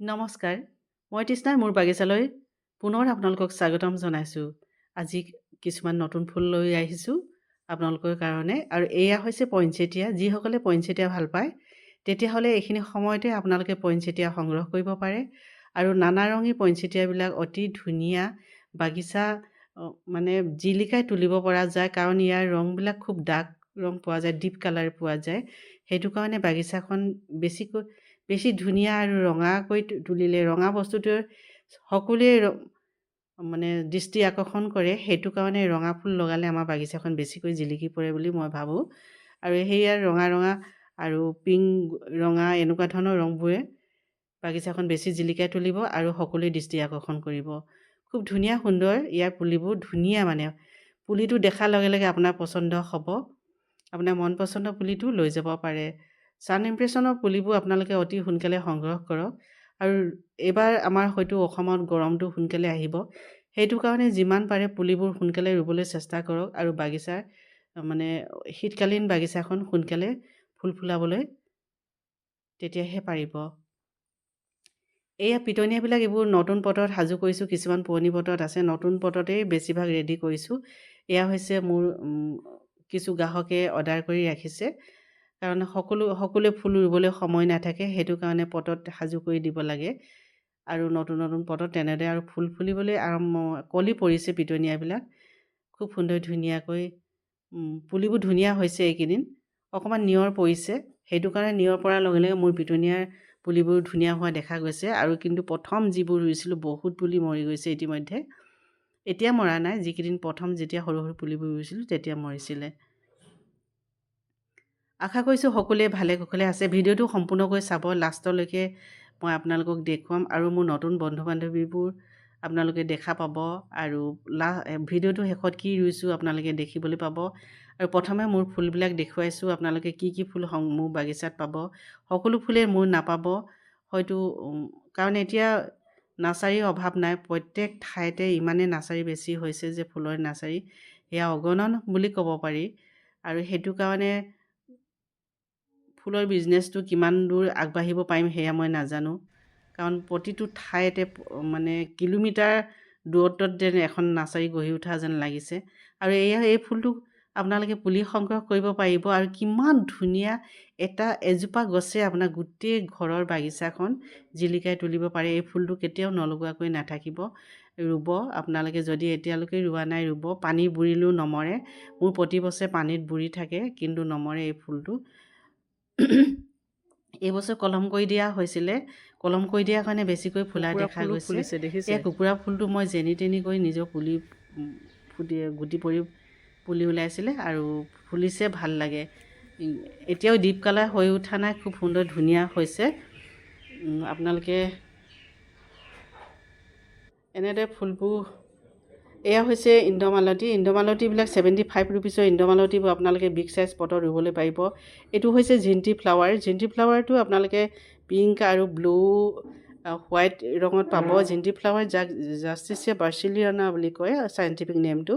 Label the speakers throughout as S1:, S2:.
S1: নমস্কাৰ, মই তৃষ্ণাই মোৰ বাগিচালৈ পুনৰ আপোনালোকক স্বাগতম জনাইছোঁ। আজি কিছুমান নতুন ফুল লৈ আহিছোঁ আপোনালোকৰ কাৰণে, আৰু এয়া হৈছে পইনচেটিয়া। যিসকলে পইনচেটিয়া ভাল পায় তেতিয়াহ'লে এইখিনি সময়তে আপোনালোকে পইনচেটিয়া সংগ্ৰহ কৰিব পাৰে। আৰু নানা ৰঙী পইনচেটিয়াবিলাক অতি ধুনীয়া, বাগিচা মানে জিলিকাই তুলিব পৰা যায়, কাৰণ ইয়াৰ ৰংবিলাক খুব ডাৰ্ক ৰং পোৱা যায়, ডিপ কালাৰ পোৱা যায়। সেইটো কাৰণে বাগিচাখন বেছি ধুনীয়া আৰু ৰঙাকৈ তুলিলে ৰঙা বস্তুটোৱে সকলোৱে মানে দৃষ্টি আকৰ্ষণ কৰে। সেইটো কাৰণে ৰঙা ফুল লগালে আমাৰ বাগিচাখন বেছিকৈ জিলিকি পৰে বুলি মই ভাবোঁ। আৰু সেয়া ৰঙা ৰঙা আৰু পিংক ৰঙা এনেকুৱা ধৰণৰ ৰংবোৰে বাগিচাখন বেছি জিলিকাই তুলিব আৰু সকলোৱে দৃষ্টি আকৰ্ষণ কৰিব। খুব ধুনীয়া সুন্দৰ, ইয়াৰ পুলিবোৰ ধুনীয়া, মানে পুলিটো দেখাৰ লগে লগে আপোনাৰ পচন্দ হ'ব। আপোনাৰ মন পচন্দৰ পুলিটো লৈ যাব পাৰে। ছান ইমপ্ৰেছনৰ পুলিবোৰ আপোনালোকে অতি সোনকালে সংগ্ৰহ কৰক। আৰু এইবাৰ আমাৰ হয়তো অসমত গৰমটো সোনকালে আহিব, সেইটো কাৰণে যিমান পাৰে পুলিবোৰ সোনকালে ৰুবলৈ চেষ্টা কৰক। আৰু বাগিচাৰ মানে শীতকালীন বাগিচাখন সোনকালে ফুল ফুলাবলৈ তেতিয়াহে পাৰিব। এয়া পিটনিয়াবিলাক এইবোৰ নতুন পটত সাজু কৰিছোঁ, কিছুমান পুৰণি পটত আছে। নতুন পটতেই বেছিভাগ ৰেডি কৰিছোঁ। এয়া হৈছে মোৰ কিছু গ্ৰাহকে অৰ্ডাৰ কৰি ৰাখিছে, কাৰণ সকলোৱে ফুল ৰুবলৈ সময় নাথাকে, সেইটো কাৰণে পটত সাজু কৰি দিব লাগে। আৰু নতুন নতুন পটত তেনেদৰে আৰু ফুল ফুলিবলৈ কলি পৰিছে পিটনিয়াবিলাক। খুব সুন্দৰ ধুনীয়াকৈ পুলিবোৰ ধুনীয়া হৈছে। এইকেইদিন অকণমান নিয়ৰ পৰিছে, সেইটো কাৰণে নিয়ৰ পৰাৰ লগে লগে মোৰ পিটনিয়াৰ পুলিবোৰ ধুনীয়া হোৱা দেখা গৈছে। আৰু কিন্তু প্ৰথম যিবোৰ ৰুইছিলোঁ বহুত পুলি মৰি গৈছে ইতিমধ্যে। এতিয়া মৰা নাই, যিকেইদিন প্ৰথম যেতিয়া সৰু সৰু পুলিবোৰ ৰুইছিলোঁ তেতিয়া মৰিছিলে। আশা কৰিছোঁ সকলোৱে ভালে কুশলে আছে। ভিডিঅ'টো সম্পূৰ্ণকৈ চাব, লাষ্টলৈকে মই আপোনালোকক দেখুৱাম। আৰু মোৰ নতুন বন্ধু বান্ধৱীবোৰ আপোনালোকে দেখা পাব। আৰু ভিডিঅ'টো শেষত কি ৰুইছোঁ আপোনালোকে দেখিবলৈ পাব। আৰু প্ৰথমে মোৰ ফুলবিলাক দেখুৱাইছোঁ, আপোনালোকে কি কি ফুল মোৰ বাগিচাত পাব। সকলো ফুলেই মোৰ নাপাব হয়তো, কাৰণ এতিয়া নাৰ্চাৰীৰ অভাৱ নাই। প্ৰত্যেক ঠাইতে ইমানেই নাৰ্চাৰী বেছি হৈছে যে ফুলৰ নাৰ্চাৰী সেয়া অগণন বুলি ক'ব পাৰি। আৰু সেইটো কাৰণে ফুলৰ বিজনেছটো কিমান দূৰ আগবাঢ়িব পাৰিম সেয়া মই নাজানো, কাৰণ প্ৰতিটো ঠাইতে মানে কিলোমিটাৰ দূৰত্বত যেন এখন নাৰ্চাৰী গঢ়ি উঠা যেন লাগিছে। আৰু এই ফুলটো আপোনালোকে পুলি সংগ্ৰহ কৰিব পাৰিব। আৰু কিমান ধুনীয়া এজোপা গছে আপোনাৰ গোটেই ঘৰৰ বাগিচাখন জিলিকাই তুলিব পাৰে। এই ফুলটো কেতিয়াও নলগোৱাকৈ নাথাকিব, ৰুব আপোনালোকে। যদি এতিয়ালৈকে ৰোৱা নাই ৰুব। পানী বুৰিলেও নমৰে। মোৰ প্ৰতি বছৰে পানীত বুৰি থাকে কিন্তু নমৰে এই ফুলটো। এইবছৰ কলম কৰি দিয়া হৈছিলে, কলম কৰি দিয়াৰ কাৰণে বেছিকৈ ফুলা দেখা গৈছে। এই কুকুৰা ফুলটো মই যেনি তেনি কৰি নিজৰ পুলি গুটি পৰি পুলি ওলাইছিলে আৰু ফুলিছে, ভাল লাগে। এতিয়াও ডিপ কালাৰ হৈ উঠা নাই, খুব সুন্দৰ ধুনীয়া হৈছে। আপোনালোকে এনেদৰে ফুলবোৰ, এয়া হৈছে ইন্দ্ৰমালতী। ইন্দ্ৰমালতীবিলাক 75 ৰুপিছৰ ইন্দ্ৰমালতীবোৰ আপোনালোকে বিগ চাইজ পটত ৰুবলৈ পাৰিব। এইটো হৈছে জিণ্টি ফ্লাৱাৰ। জিণ্টি ফ্লাৱাৰটো আপোনালোকে পিংক আৰু ব্লু হোৱাইট ৰঙত পাব। জিণ্টি ফ্লাৱাৰ যাক জাষ্টিচিয়া বাৰ্চিলিয়ানা বুলি কয় চাইণ্টিফিক নেমটো।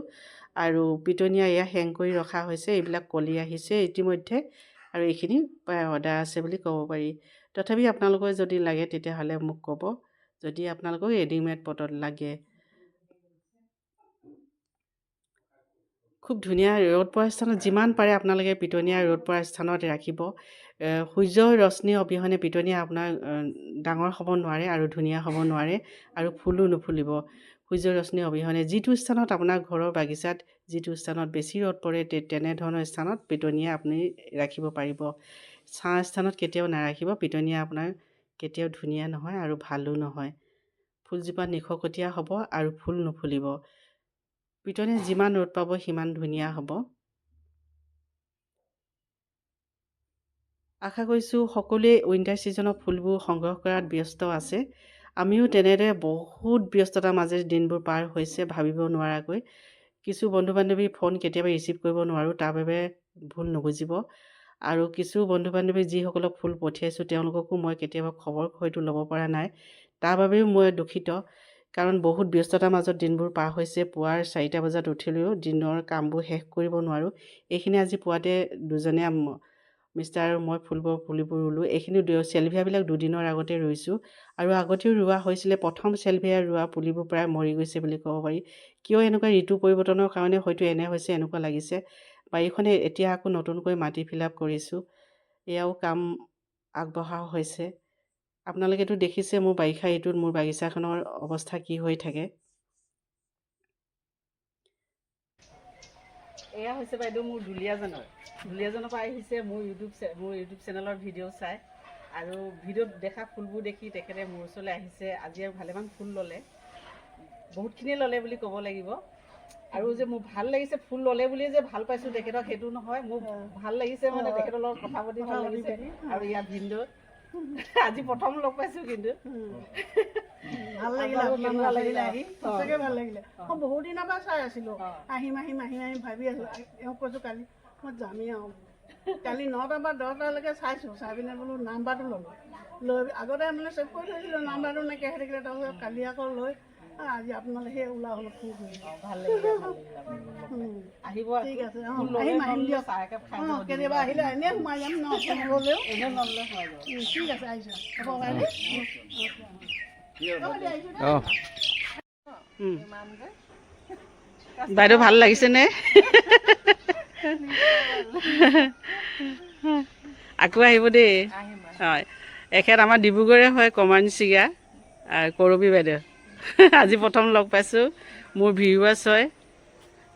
S1: আৰু পিটনিয়া এয়া হেং কৰি ৰখা হৈছে, এইবিলাক কলি আহিছে ইতিমধ্যে। আৰু এইখিনি প্ৰায় অৰ্ডাৰ আছে বুলি ক'ব পাৰি। তথাপি আপোনালোকৰ যদি লাগে তেতিয়াহ'লে মোক ক'ব, যদি আপোনালোকক ৰেডিমেড পটত লাগে। খুব ধুনীয়া ৰ'দ পৰা স্থানত যিমান পাৰে আপোনালোকে পিটনিয়া ৰ'দ পৰা স্থানত ৰাখিব। সূৰ্যৰ ৰশ্মি অবিহনে পিটনিয়া আপোনাৰ ডাঙৰ হ'ব নোৱাৰে আৰু ধুনীয়া হ'ব নোৱাৰে, আৰু ফুলো নুফুলিব সূৰ্যৰ ৰশ্মি অবিহনে। যিটো স্থানত আপোনাৰ ঘৰৰ বাগিচাত যিটো স্থানত বেছি ৰ'দ পৰে তেনেধৰণৰ স্থানত পিটনিয়া আপুনি ৰাখিব পাৰিব। ছাঁ স্থানত কেতিয়াও নাৰাখিব। পিটনিয়া আপোনাৰ কেতিয়াও ধুনীয়া নহয় আৰু ভালো নহয়। ফুলজোপা নিশকতীয়া হ'ব আৰু ফুল নুফুলিব। পিটনিয়া যিমান ৰ'দ পাব সিমান ধুনীয়া হ'ব। আশা কৰিছোঁ সকলোৱে উইণ্টাৰ ছিজনৰ ফুলবোৰ সংগ্ৰহ কৰাত ব্যস্ত আছে। আমিও তেনেদৰে বহুত ব্যস্ততাৰ মাজেৰে দিনবোৰ পাৰ হৈছে ভাবিব নোৱাৰাকৈ। কিছু বন্ধু বান্ধৱী ফোন কেতিয়াবা ৰিচিভ কৰিব নোৱাৰোঁ, তাৰ বাবে ভুল নুবুজিব। আৰু কিছু বন্ধু বান্ধৱী যিসকলক ফুল পঠিয়াইছোঁ তেওঁলোককো মই কেতিয়াবা খবৰ হয়তো ল'ব পৰা নাই, তাৰ বাবেও মই দুখিত। কাৰণ বহুত ব্যস্ততাৰ মাজত দিনবোৰ পাৰ হৈছে। পুৱাৰ 4টা বজাত উঠিলেও দিনৰ কামবোৰ শেষ কৰিব নোৱাৰোঁ। এইখিনি আজি পুৱাতে দুজনে মিষ্টাৰ আৰু মই পুলিবোৰ ৰুলোঁ। এইখিনি চেলভিয়াবিলাক 2 দিনৰ আগতে ৰুইছোঁ আৰু আগতেও ৰোৱা হৈছিলে। প্ৰথম চেলভিয়া ৰোৱা পুলিবোৰ প্ৰায় মৰি গৈছে বুলি ক'ব পাৰি। কিয় এনেকুৱা ঋতু পৰিৱৰ্তনৰ কাৰণে হয়তো এনে হৈছে, এনেকুৱা লাগিছে। বাৰীখনে এতিয়া আকৌ নতুনকৈ মাটি ফিল আপ কৰিছোঁ। এয়াও কাম আগবঢ়া হৈছে। আপোনালোকেতো দেখিছে মোৰ বাৰিষা ঋতুত মোৰ বাগিচাখনৰ অৱস্থা কি হৈ থাকে। এয়া হৈছে বাইদেউ মোৰ দুলীয়াজনৰ পৰা আহিছে মোৰ ইউটিউব চেনেলৰ ভিডিঅ' চাই আৰু ভিডিঅ'ত দেখা ফুলবোৰ দেখি তেখেতে মোৰ ওচৰলৈ আহিছে। আজি আৰু ভালেমান ফুল ল'লে, বহুতখিনিয়ে ল'লে বুলি ক'ব লাগিব। আৰু যে মোৰ ভাল লাগিছে, ফুল ল'লে বুলিয়ে যে ভাল পাইছোঁ তেখেতক সেইটো নহয়, মোৰ ভাল লাগিছে মানে তেখেতৰ লগত কথা পাতি ভাল লাগিছে। আৰু ইয়াত ভিনদেউ আজি প্ৰথম লগ পাইছোঁ, কিন্তু
S2: ভাল লাগিলে, আপোনাৰ লাগিলে আহি সঁচাকৈ ভাল লাগিলে। মই বহুত দিনৰ পৰা চাই আছিলোঁ, আহিম ভাবি আছোঁ। এওঁক কৈছোঁ কালি মই যামেই আৰু কালি 9টা বা 10টালৈকে চাইছোঁ, চাই পিনে বোলো নাম্বাৰটো ল'লোঁ। লৈ আগতে মানে চেক কৰি থৈছিলোঁ, নাম্বাৰটো নাইকিয়া হৈ থাকিলে। তাৰপিছত কালি আকৌ লৈ আজি আপোনালোকে সেই ওলাবলৈ ফোন কৰিলোঁ।
S1: ভাল লাগিলে আহিব।
S2: ঠিক আছে, আহিম দিয়ক। কেতিয়াবা আহিলে এনেই সোমাই যাম ন, নগ'লেও। ঠিক আছে, আহিছোঁ হ'ব বাইদেউ।
S1: বাইদেউ ভাল লাগিছেনে? আকৌ আহিব দেই। হয়, এখেত আমাৰ ডিব্ৰুগড়ৰে হয়, কমাৰনিচিগা কৰবী বাইদেউ। আজি প্ৰথম লগ পাইছোঁ, মোৰ ভিউৱাৰ্ছ হয়।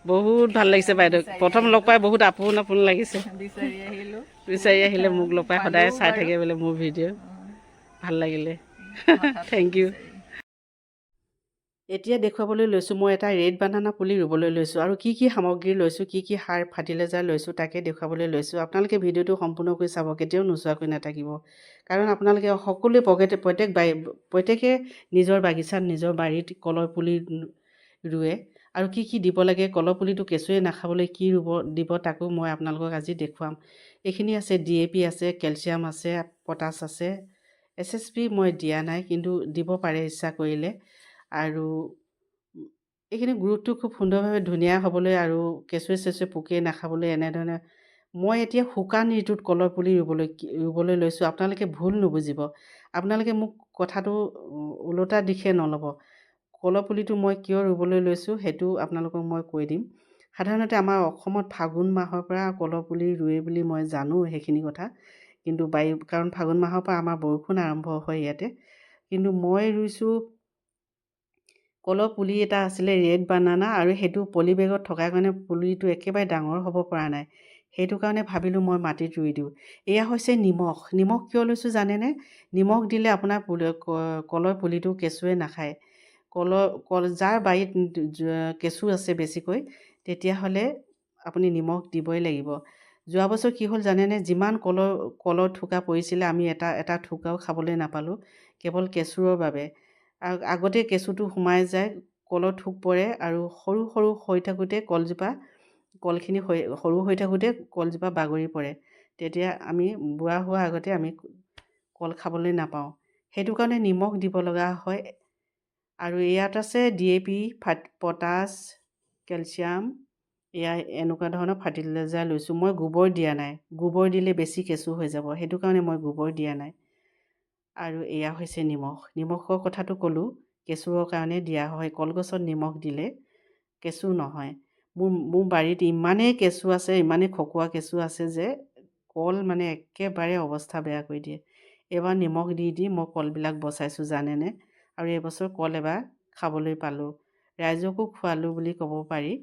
S1: বহুত ভাল লাগিছে বাইদেউ, প্ৰথম লগ পাই বহুত আপোন লাগিছে। বিচাৰি আহিলে মোক লগ পাই, সদায় চাই থাকে বোলে মোৰ ভিডিঅ'। ভাল লাগিলে, থেংক ইউ। এতিয়া দেখুৱাবলৈ লৈছোঁ মই এটা ৰেড বানানা পুলি ৰুবলৈ লৈছোঁ আৰু কি সামগ্ৰী লৈছোঁ, কি সাৰ ফাৰ্টিলাইজাৰ লৈছোঁ তাকে দেখুৱাবলৈ লৈছোঁ। আপোনালোকে ভিডিঅ'টো সম্পূৰ্ণকৈ চাব, কেতিয়াও নোচোৱাকৈ নাথাকিব। কাৰণ আপোনালোকে সকলোৱে প্ৰত্যেকে নিজৰ বাগিচাত নিজৰ বাৰীত কলৰ পুলি ৰুৱে আৰু কি দিব লাগে, কলৰ পুলিটো কেঁচুৱে নাখাবলৈ কি দিব তাকো মই আপোনালোকক আজি দেখুৱাম। এইখিনি আছে DAP আছে, কেলছিয়াম আছে, পটাছ আছে। SSP মই দিয়া নাই, কিন্তু দিব পাৰে ইচ্ছা কৰিলে। আৰু এইখিনি গ্ৰোথটো খুব সুন্দৰভাৱে ধুনীয়া হ'বলৈ আৰু কেঁচুৱে পোকে নাখাবলৈ এনেধৰণে মই এতিয়া শুকান ঋতুত কলৰ পুলি ৰুবলৈ লৈছোঁ। আপোনালোকে ভুল নুবুজিব, আপোনালোকে মোক কথাটো ওলোটা দিশে নল'ব। কলৰ পুলিটো মই কিয় ৰুবলৈ লৈছোঁ সেইটো আপোনালোকক মই কৈ দিম। সাধাৰণতে আমাৰ অসমত ফাগুন মাহৰ পৰা কলৰ পুলি ৰুৱে বুলি মই জানো সেইখিনি কথা, কিন্তু কাৰণ ফাগুন মাহৰ পৰা আমাৰ বৰষুণ আৰম্ভ হয় ইয়াতে। কিন্তু মই ৰুইছোঁ কলৰ পুলি এটা আছিলে ৰেড বানানা, আৰু সেইটো পলি বেগত থকাৰ কাৰণে পুলিটো একেবাৰে ডাঙৰ হ'ব পৰা নাই। সেইটো কাৰণে ভাবিলোঁ মই মাটিত ৰুই দিওঁ। এয়া হৈছে নিমখ কিয় লৈছোঁ জানেনে? নিমখ দিলে আপোনাৰ কলৰ পুলিটো কেঁচুৱে নাখায়। যাৰ বাৰীত কেঁচু আছে বেছিকৈ, তেতিয়াহ'লে আপুনি নিমখ দিবই লাগিব। যোৱা বছৰ কি হ'ল জানেনে? যিমান কলৰ থোকা পৰিছিলে, আমি এটা থোকাও খাবলৈ নাপালোঁ, কেৱল কেঁচুৰৰ বাবে। আগতে কেঁচুটো সোমাই যায়, কলৰ থোক পৰে আৰু সৰু হৈ থাকোঁতে কলখিনি সৰু হৈ থাকোঁতে কলজোপা বাগৰি পৰে। তেতিয়া আমি বুঢ়া হোৱাৰ আগতে আমি কল খাবলৈ নাপাওঁ। সেইটো কাৰণে নিমখ দিব লগা হয়। আৰু ইয়াত আছে DAP, পটাছ, কেলছিয়াম, এয়া এনেকুৱা ধৰণৰ ফাৰ্টিলাইজাৰ লৈছোঁ। মই গোবৰ দিয়া নাই, গোবৰ দিলে বেছি কেঁচু হৈ যাব, সেইটো কাৰণে মই গোবৰ দিয়া নাই। আৰু এয়া হৈছে নিমখৰ কথাটো ক'লোঁ, কেঁচুৰ কাৰণে দিয়া হয়। কলগছত নিমখ দিলে কেঁচু নহয়। মোৰ বাৰীত ইমানেই কেঁচু আছে, ইমানেই খকুৱা কেঁচু আছে যে কল মানে একেবাৰে অৱস্থা বেয়া কৰি দিয়ে। এইবাৰ নিমখ দি মই কলবিলাক বচাইছোঁ জানেনে? আৰু এইবছৰ কল এবাৰ খাবলৈ পালোঁ, ৰাইজকো খোৱালোঁ বুলি ক'ব পাৰি।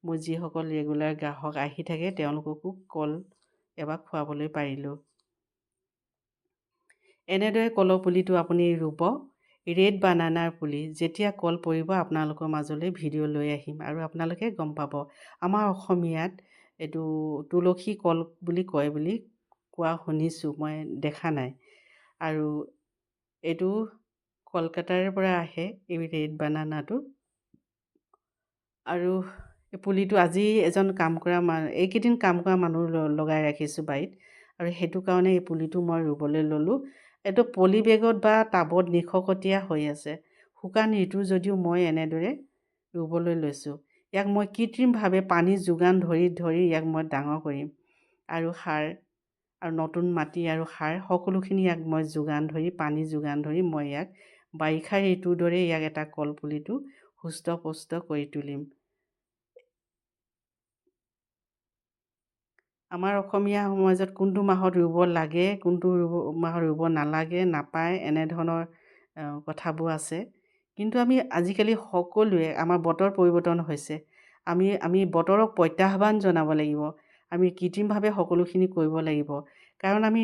S1: মোৰ যিসকল ৰেগুলাৰ গ্ৰাহক আহি থাকে তেওঁলোককো কল এবাৰ খুৱাবলৈ পাৰিলোঁ। এনেদৰে কলৰ পুলিটো আপুনি ৰুব, ৰেড বানানাৰ পুলি। যেতিয়া কল পৰিব আপোনালোকৰ মাজলৈ ভিডিঅ' লৈ আহিম আৰু আপোনালোকে গম পাব। আমাৰ অসমীয়াত এইটো তুলসী কল বুলি কয় বুলি কোৱা শুনিছোঁ, মই দেখা নাই। আৰু এইটো কলকাতাৰ পৰা আহে এই ৰেড বানানাটো। আৰু এই পুলিটো আজি এইকেইদিন কাম কৰা মানুহ লগাই ৰাখিছোঁ বাৰীত, আৰু সেইটো কাৰণে এই পুলিটো মই ৰুবলৈ ল'লোঁ। এইটো পলি বেগত বা টাবত নিশকতীয়া হৈ আছে। শুকান ঋতু যদিও মই এনেদৰে ৰুবলৈ লৈছোঁ। ইয়াক মই কৃত্ৰিমভাৱে পানী যোগান ধৰি ইয়াক মই ডাঙৰ কৰিম। আৰু সাৰ আৰু নতুন মাটি আৰু সাৰ সকলোখিনি ইয়াক মই যোগান ধৰি পানী যোগান ধৰি মই ইয়াক বাৰিষা ঋতুৰ দৰে ইয়াক এটা কলপুলিটো সুস্থ পুষ্ট কৰি তুলিম। আমাৰ অসমীয়া সমাজত কোনটো মাহত ৰুব লাগে, কোনটো মাহত ৰুব নালাগে, নাপায়, এনেধৰণৰ কথাবোৰ আছে। কিন্তু আমি আজিকালি সকলোৱে আমাৰ বতৰ পৰিৱৰ্তন হৈছে। আমি বতৰক প্ৰত্যাহ্বান জনাব লাগিব। আমি কৃত্ৰিমভাৱে সকলোখিনি কৰিব লাগিব। কাৰণ আমি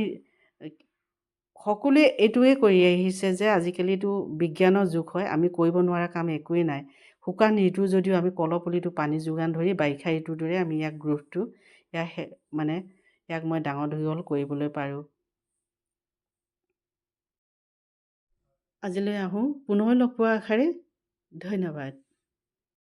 S1: সকলোৱে এইটোৱে কৰি আহিছে যে আজিকালিতো বিজ্ঞানৰ যুগ হয়, আমি কৰিব নোৱাৰা কাম একোৱেই নাই। শুকান ঋতু যদিও আমি কলপুলিটো পানী যোগান ধৰি বাৰিষা ঋতুৰ দৰে আমি ইয়াক গ্ৰোথটো ইয়াক মই ডাঙৰ দীঘল কৰিবলৈ পাৰোঁ। আজিলৈ আহোঁ, পুনৰ লগ পোৱাৰ আশাৰে ধন্যবাদ।